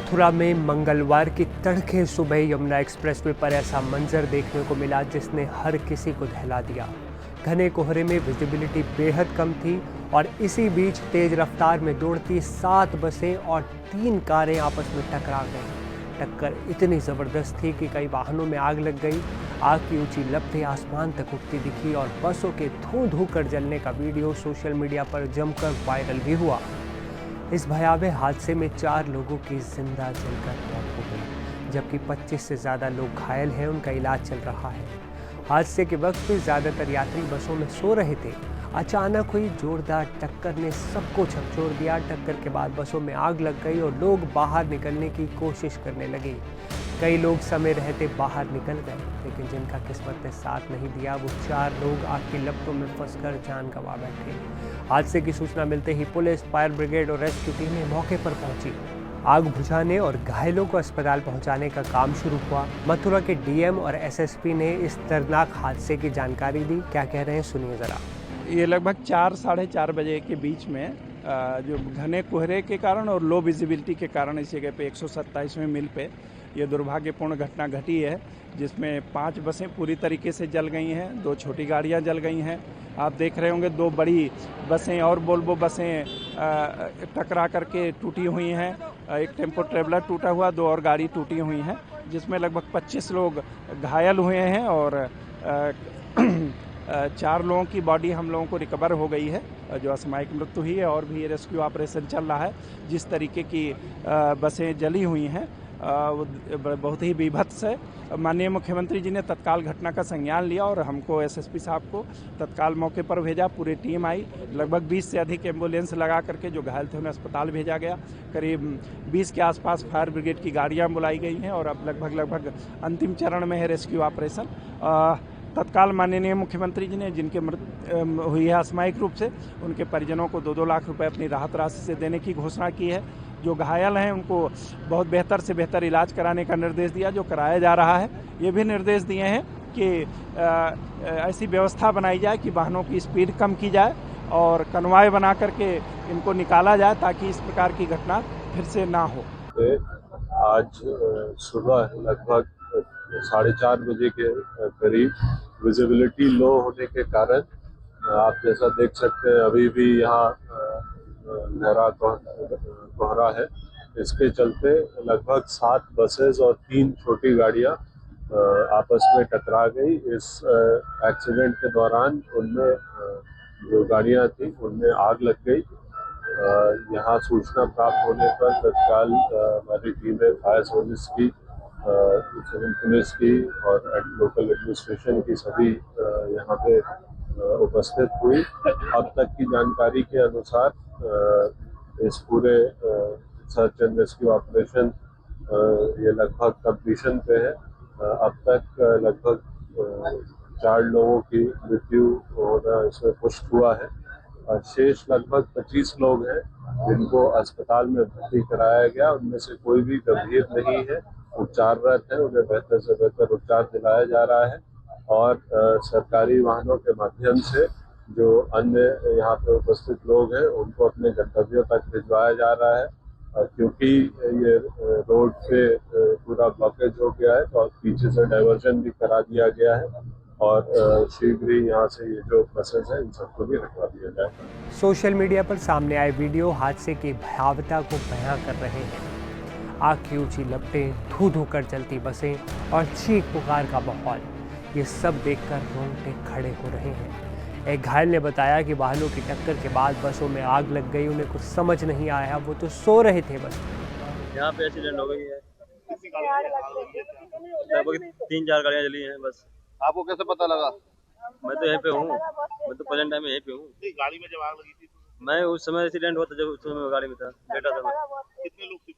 मथुरा में मंगलवार की तड़के सुबह यमुना एक्सप्रेसवे पर ऐसा मंजर देखने को मिला जिसने हर किसी को दहला दिया। घने कोहरे में विजिबिलिटी बेहद कम थी और इसी बीच तेज रफ्तार में दौड़ती 7 बसें और 3 कारें आपस में टकरा गईं। टक्कर इतनी ज़बरदस्त थी कि कई वाहनों में आग लग गई। आग की ऊंची लपटें आसमान तक उठती दिखी और बसों के धूं कर जलने का वीडियो सोशल मीडिया पर जमकर वायरल भी हुआ। इस भयावह हादसे में 4 लोगों की जिंदा जलकर मौत हो गई, जबकि 25 से ज़्यादा लोग घायल हैं। उनका इलाज चल रहा है। हादसे के वक्त भी ज़्यादातर यात्री बसों में सो रहे थे। अचानक हुई जोरदार टक्कर ने सबको झकझोर दिया। टक्कर के बाद बसों में आग लग गई और लोग बाहर निकलने की कोशिश करने लगे। कई लोग समय रहते बाहर निकल गए, लेकिन जिनका किस्मत ने साथ नहीं दिया वो 4 लोग आग की लपटों में फंसकर जान गंवा बैठे। हादसे की सूचना मिलते ही पुलिस, फायर ब्रिगेड और रेस्क्यू टीमें मौके पर पहुंची। आग बुझाने और घायलों को अस्पताल पहुंचाने का काम शुरू हुआ। मथुरा के डीएम और एसएसपी ने इस दर्दनाक हादसे की जानकारी दी। क्या कह रहे हैं सुनिए जरा। ये लगभग 4 साढ़े 4 बजे के बीच में जो घने कोहरे के कारण और लो विजिबिलिटी के कारण इस जगह पे 127वें मील पे ये दुर्भाग्यपूर्ण घटना घटी है, जिसमें 5 बसें पूरी तरीके से जल गई हैं, 2 छोटी गाड़ियां जल गई हैं। आप देख रहे होंगे 2 बड़ी बसें और वोल्वो बसें टकरा करके टूटी हुई हैं। एक टेम्पो ट्रेवलर टूटा हुआ, 2 और गाड़ी टूटी हुई हैं, जिसमें लगभग 25 लोग घायल हुए हैं और 4 लोगों की बॉडी हम लोगों को रिकवर हो गई है, जो असामयिक मृत्यु हुई है, और भी रेस्क्यू ऑपरेशन चल रहा है। जिस तरीके की बसें जली हुई हैं वो बहुत ही बीभत्स है। माननीय मुख्यमंत्री जी ने तत्काल घटना का संज्ञान लिया और हमको एसएसपी साहब को तत्काल मौके पर भेजा। पूरी टीम आई, लगभग 20 से अधिक एम्बुलेंस लगा करके जो घायल थे उन्हें अस्पताल भेजा गया। करीब 20 के आसपास फायर ब्रिगेड की गाड़ियां बुलाई गई हैं और अब लगभग अंतिम चरण में है रेस्क्यू ऑपरेशन। तत्काल माननीय मुख्यमंत्री जी ने, जिनके मृत्यु हुई है असामयिक रूप से, उनके परिजनों को 2-2 लाख रुपए अपनी राहत राशि से देने की घोषणा की है। जो घायल हैं उनको बहुत बेहतर से बेहतर इलाज कराने का निर्देश दिया, जो कराया जा रहा है। ये भी निर्देश दिए हैं कि ऐसी व्यवस्था बनाई जाए कि वाहनों की स्पीड कम की जाए और कन्वाय बना करके इनको निकाला जाए ताकि इस प्रकार की घटना फिर से ना हो। आज सुबह लगभग 4:30 बजे के करीब विजिबिलिटी लो होने के कारण आप जैसा देख सकते हैं अभी भी यहाँ गहरा कोहरा है। इसके चलते लगभग 7 बसेस और 3 छोटी गाड़ियाँ आपस में टकरा गई। इस एक्सीडेंट के दौरान उनमें जो गाड़ियाँ थी उनमें आग लग गई। यहाँ सूचना प्राप्त होने पर तत्काल हमारी टीमें फायर सर्विस की, सिविल पुलिस की और लोकल एडमिनिस्ट्रेशन की सभी यहाँ पे उपस्थित हुई। अब तक की जानकारी के अनुसार इस पूरे सर्च एंड रेस्क्यू ऑपरेशन ये लगभग कंप्लीशन पे है। अब तक लगभग 4 लोगों की मृत्यु होना इसमें पुष्ट हुआ है और शेष लगभग 25 लोग हैं जिनको अस्पताल में भर्ती कराया गया। उनमें से कोई भी गंभीर नहीं है, उपचाररत है, उन्हें बेहतर से बेहतर उपचार दिलाया जा रहा है और सरकारी वाहनों के माध्यम से जो अन्य यहाँ पे उपस्थित लोग हैं उनको अपने गंतव्यों तक भिजवाया जा रहा है। क्योंकि ये रोड पे पूरा ब्लॉकेज हो गया है तो पीछे से डाइवर्जन भी करा दिया गया है और शीघ्र ही यहाँ से ये जो बसेस हैं इन सबको भी हटवा दिया जाए। सोशल मीडिया पर सामने आए वीडियो हादसे की भयावहता को बयां कर रहे हैं। आग की ऊंची लपटें, धू कर चलती बसें और चीख पुकार का माहौल, ये सब देखकर रोंगटे खड़े हो रहे हैं। एक घायल ने बताया कि वाहनों की टक्कर के बाद बसों में आग लग गई, उन्हें कुछ समझ नहीं आया, वो तो सो रहे थे बस। यहाँ पे एक्सीडेंट हो गई है, लगभग 3-4 गाड़ियाँ जली हैं बस। आपको कैसे पता लगा? मैं तो यहीं पे हूँ, मैं तो प्रेजेंट टाइम में यहीं पे हूँ। गाड़ी में जब आग लगी थी मैं उस समय एक्सीडेंट हुआ था जब उस समय गाड़ी में था, लेटा था मैं। कितने लोग थे?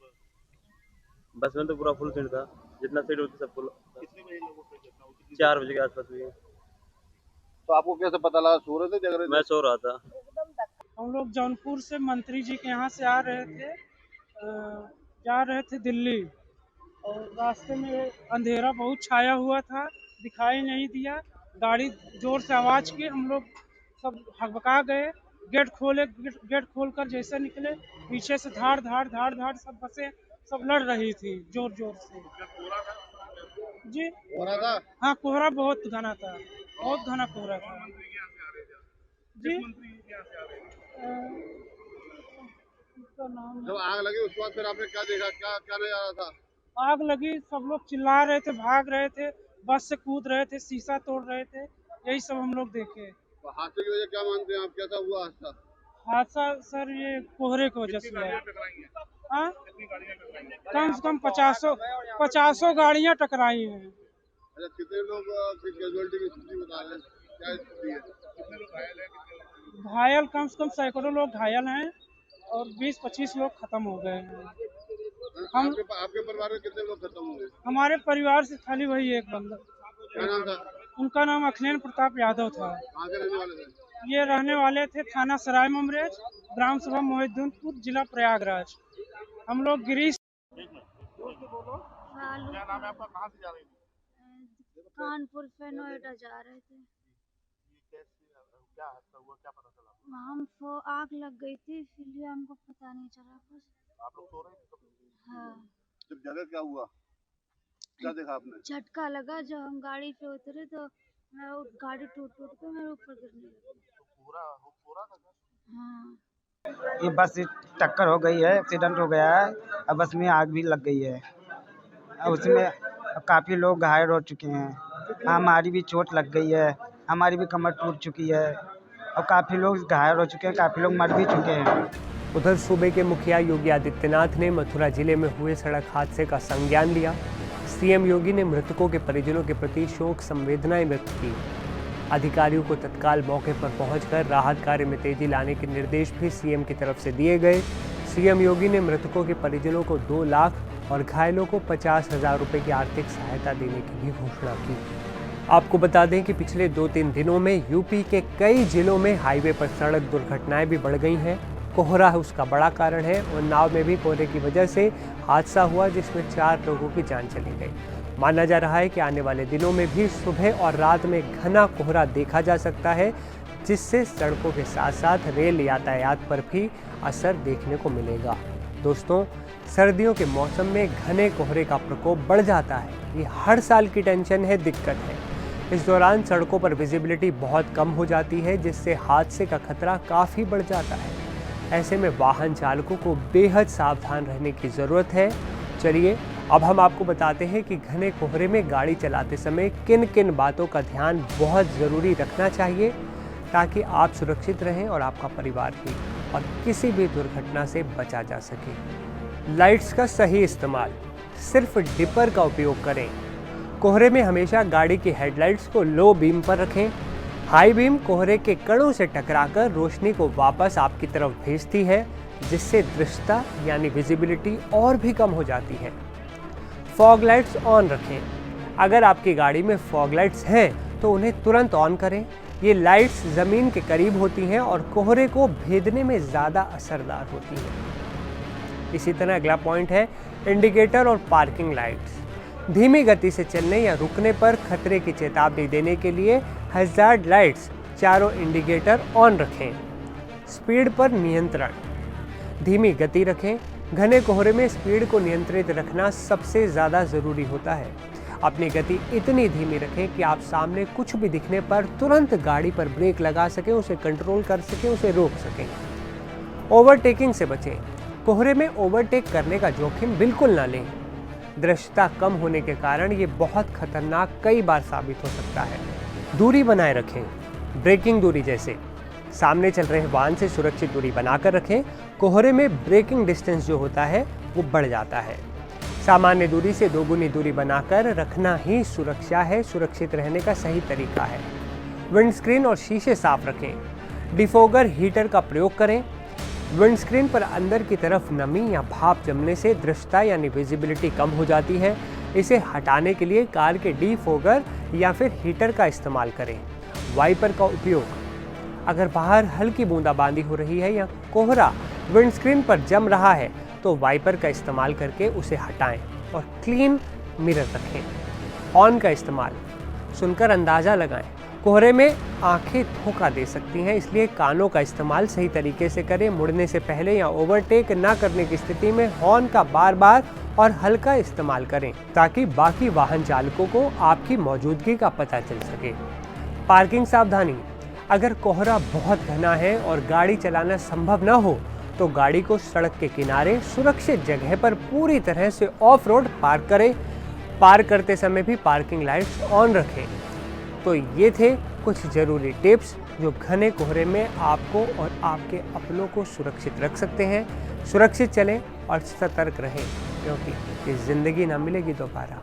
बस में तो पूरा फुल सीट था, जितना सीट होती सब फुल। कितने बजे लोगों को घटना हुई? 4 बजे के आसपास हुई है। तो आपको कैसे पता लगा? सो रहे थे, जग रहे थे? मैं सो रहा था। हम लोग जौनपुर से मंत्री जी के यहाँ से आ रहे थे, जा रहे थे दिल्ली, और रास्ते में अंधेरा बहुत छाया हुआ था, दिखाई नहीं दिया। गाड़ी जोर से आवाज़ की, हम लोग सब हकबका गए। गेट खोले, गेट खोलकर जैसे निकले, पीछे से धाड़ धाड़ धाड़ धाड़ सब बसें सब लड़ रही थी जोर जोर से। जी हो रहा था। हाँ, कोहरा बहुत घना था, बहुत घना कोहरा था। जी उसका नाम जब आग लगी उसके बाद फिर आपने क्या देखा, क्या क्या नजर आ रहा था? आग लगी, सब लोग चिल्ला रहे थे, भाग रहे थे, बस से कूद रहे थे, शीशा तोड़ रहे थे, यही सब हम लोग देखे। तो हादसे की वजह क्या मानते हैं आप, कैसा हुआ हादसा? हादसा सर ये कोहरे की वजह से हुआ। हाँ, कम से कम 50 गाड़ियां टकराई हैं। अच्छा, कितने लोग की कैजुअलिटी की स्थिति बता रहे हैं, क्या स्थिति है? कितने लोग घायल हैं? घायल कम से कम सैकड़ों लोग घायल हैं और 20-25 लोग खत्म हो गए हैं। हम आपके परिवार में कितने लोग खत्म हुए? हमारे परिवार से खाली वही एक बंदा, क्या नाम था? उनका नाम अखिलेश प्रताप यादव था। कहाँ के रहने वाले थे? ये रहने वाले थे थाना सराय ममरेज, ग्राम सभा मोहिद्दीनपुर, जिला प्रयागराज। हम लोग गिरीश क्या नाम है आपका, कहाँ से जा रही थी? कानपुर से नोएडा जा रहे थे। क्या हादसा हुआ, क्या पता चला? हमको आग लग गई थी, इसलिए हमको पता नहीं चला कुछ। आप लोग सो रहे थे? हाँ, जब जगह क्या हुआ, क्या देखा आपने? झटका लगा, जब हम गाड़ी से उतरे तो मैं गाड़ी टूट के मेरे ऊपर गिरने लगी। पूरा था? हाँ, ये बस से टक्कर हो गई है, एक्सीडेंट हो गया है और बस में आग भी लग गई है। उसमें काफ़ी लोग घायल हो चुके हैं, हमारी भी चोट लग गई है, हमारी भी कमर टूट चुकी है और काफ़ी लोग घायल हो चुके हैं, काफ़ी लोग मर भी चुके हैं। उधर सूबे के मुखिया योगी आदित्यनाथ ने मथुरा जिले में हुए सड़क हादसे का संज्ञान लिया। सीएम योगी ने मृतकों के परिजनों के प्रति शोक संवेदनाएं व्यक्त की। अधिकारियों को तत्काल मौके पर पहुंचकर राहत कार्य में तेजी लाने के निर्देश भी सीएम की तरफ से दिए गए। सीएम योगी ने मृतकों के परिजनों को 2 लाख और घायलों को 50,000 रुपये की आर्थिक सहायता देने की भी घोषणा की। आपको बता दें कि पिछले 2-3 दिनों में यूपी के कई जिलों में हाईवे पर सड़क दुर्घटनाएं भी बढ़ गई हैं। कोहरा उसका बड़ा कारण है। उन्नाव में भी कोहरे की वजह से हादसा हुआ, जिसमें 4 लोगों की जान चली गई। माना जा रहा है कि आने वाले दिनों में भी सुबह और रात में घना कोहरा देखा जा सकता है, जिससे सड़कों के साथ साथ रेल यातायात पर भी असर देखने को मिलेगा। दोस्तों, सर्दियों के मौसम में घने कोहरे का प्रकोप बढ़ जाता है। ये हर साल की टेंशन है, दिक्कत है। इस दौरान सड़कों पर विजिबिलिटी बहुत कम हो जाती है, जिससे हादसे का खतरा काफ़ी बढ़ जाता है। ऐसे में वाहन चालकों को बेहद सावधान रहने की ज़रूरत है। चलिए अब हम आपको बताते हैं कि घने कोहरे में गाड़ी चलाते समय किन किन बातों का ध्यान बहुत ज़रूरी रखना चाहिए, ताकि आप सुरक्षित रहें और आपका परिवार भी, और किसी भी दुर्घटना से बचा जा सके। लाइट्स का सही इस्तेमाल, सिर्फ डिपर का उपयोग करें। कोहरे में हमेशा गाड़ी की हेडलाइट्स को लो बीम पर रखें। हाई बीम कोहरे के कणों से टकराकर रोशनी को वापस आपकी तरफ भेजती है, जिससे दृश्यता यानी विजिबिलिटी और भी कम हो जाती है। फॉग लाइट्स ऑन रखें। अगर आपकी गाड़ी में फॉग लाइट्स हैं तो उन्हें तुरंत ऑन करें। ये लाइट्स ज़मीन के करीब होती हैं और कोहरे को भेदने में ज़्यादा असरदार होती हैं। इसी तरह अगला पॉइंट है इंडिकेटर और पार्किंग लाइट्स। धीमी गति से चलने या रुकने पर खतरे की चेतावनी देने के लिए हैजार्ड लाइट्स, चारों इंडिकेटर ऑन रखें। स्पीड पर नियंत्रण, धीमी गति रखें। घने कोहरे में स्पीड को नियंत्रित रखना सबसे ज़्यादा ज़रूरी होता है। अपनी गति इतनी धीमी रखें कि आप सामने कुछ भी दिखने पर तुरंत गाड़ी पर ब्रेक लगा सकें, उसे कंट्रोल कर सकें, उसे रोक सकें। ओवरटेकिंग से बचें। कोहरे में ओवरटेक करने का जोखिम बिल्कुल ना लें। दृश्यता कम होने के कारण ये बहुत खतरनाक कई बार साबित हो सकता है। दूरी बनाए रखें। ब्रेकिंग दूरी, जैसे सामने चल रहे वाहन से सुरक्षित दूरी बनाकर रखें। कोहरे में ब्रेकिंग डिस्टेंस जो होता है वो बढ़ जाता है। सामान्य दूरी से 2 गुनी दूरी बनाकर रखना ही सुरक्षा है, सुरक्षित रहने का सही तरीका है। विंडस्क्रीन और शीशे साफ रखें। डिफोगर हीटर का प्रयोग करें। विंडस्क्रीन पर अंदर की तरफ नमी या भाप जमने से दृश्यता यानी विजिबिलिटी कम हो जाती है। इसे हटाने के लिए कार के डिफोगर या फिर हीटर का इस्तेमाल करें। वाइपर का उपयोग, अगर बाहर हल्की बूंदाबांदी हो रही है या कोहरा विंडस्क्रीन पर जम रहा है तो वाइपर का इस्तेमाल करके उसे हटाएं और क्लीन मिरर रखें। हॉर्न का इस्तेमाल, सुनकर अंदाज़ा लगाएं। कोहरे में आंखें धोखा दे सकती हैं, इसलिए कानों का इस्तेमाल सही तरीके से करें। मुड़ने से पहले या ओवरटेक ना करने की स्थिति में हॉर्न का बार बार और हल्का इस्तेमाल करें ताकि बाकी वाहन चालकों को आपकी मौजूदगी का पता चल सके। पार्किंग सावधानी। अगर कोहरा बहुत घना है और गाड़ी चलाना संभव न हो तो गाड़ी को सड़क के किनारे सुरक्षित जगह पर पूरी तरह से ऑफ रोड पार्क करें। पार्क करते समय भी पार्किंग लाइट्स ऑन रखें। तो ये थे कुछ ज़रूरी टिप्स जो घने कोहरे में आपको और आपके अपनों को सुरक्षित रख सकते हैं। सुरक्षित चलें और सतर्क रहें, क्योंकि ये ज़िंदगी ना मिलेगी दोबारा।